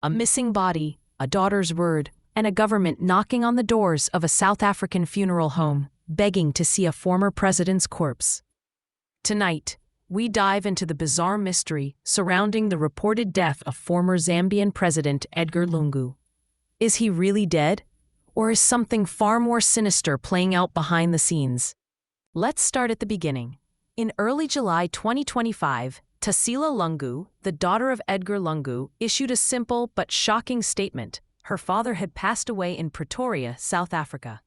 A missing body, a daughter's word, and a government knocking on the doors of a South African funeral home, begging to see a former president's corpse. Tonight, we dive into the bizarre mystery surrounding the reported death of former Zambian President Edgar Lungu. Is he really dead? Or is something far more sinister playing out behind the scenes? Let's start at the beginning. In early July 2025, Tasila Lungu, the daughter of Edgar Lungu, issued a simple but shocking statement. Her father had passed away in Pretoria, South Africa.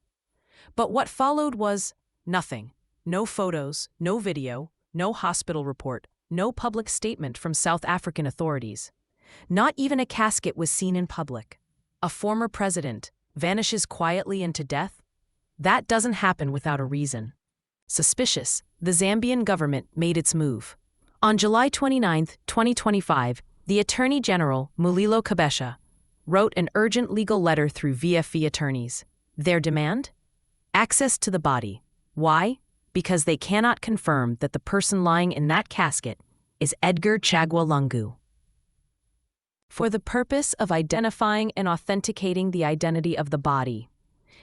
But what followed was nothing. No photos, no video, no hospital report, no public statement from South African authorities. Not even a casket was seen in public. A former president vanishes quietly into death? That doesn't happen without a reason. Suspicious, the Zambian government made its move. On July 29, 2025, the Attorney General, Mulilo Kabesha, wrote an urgent legal letter through VFV attorneys. Their demand? Access to the body. Why? Because they cannot confirm that the person lying in that casket is Edgar Lungu. For the purpose of identifying and authenticating the identity of the body,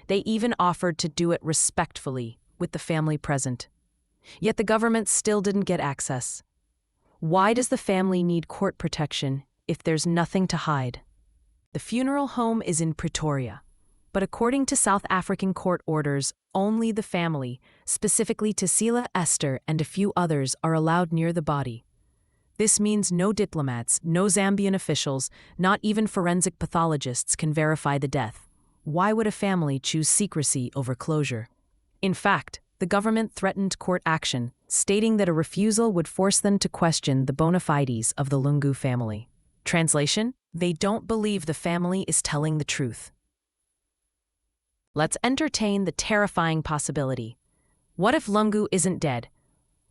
they even offered to do it respectfully with the family present. Yet the government still didn't get access. Why does the family need court protection if there's nothing to hide? The funeral home is in Pretoria, but according to South African court orders, only the family, specifically Tasila, Esther, and a few others, are allowed near the body. This means no diplomats, no Zambian officials, not even forensic pathologists can verify the death. Why would a family choose secrecy over closure? In fact, the government threatened court action, stating that a refusal would force them to question the bona fides of the Lungu family. Translation: they don't believe the family is telling the truth. Let's entertain the terrifying possibility. What if Lungu isn't dead?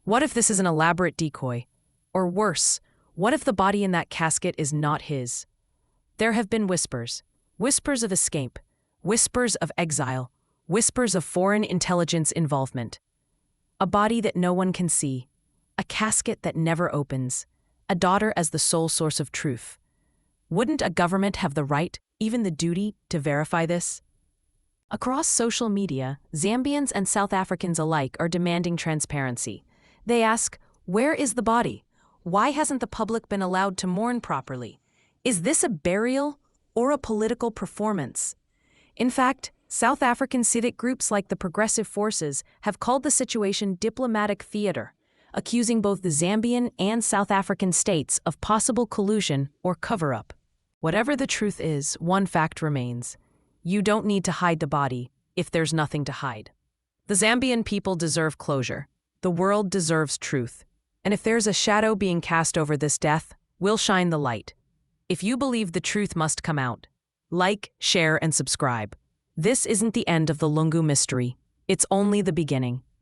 What if this is an elaborate decoy? Or worse, what if the body in that casket is not his? There have been whispers of escape, whispers of exile, whispers of foreign intelligence involvement. A body that no one can see, a casket that never opens, a daughter as the sole source of truth. Wouldn't a government have the right, even the duty, to verify this? Across social media, Zambians and South Africans alike are demanding transparency. They ask, where is the body? Why hasn't the public been allowed to mourn properly? Is this a burial or a political performance? In fact, South African civic groups like the Progressive Forces have called the situation diplomatic theater, accusing both the Zambian and South African states of possible collusion or cover-up. Whatever the truth is, one fact remains. You don't need to hide the body if there's nothing to hide. The Zambian people deserve closure. The world deserves truth. And if there's a shadow being cast over this death, we'll shine the light. If you believe the truth must come out, like, share, and subscribe. This isn't the end of the Lungu mystery. It's only the beginning.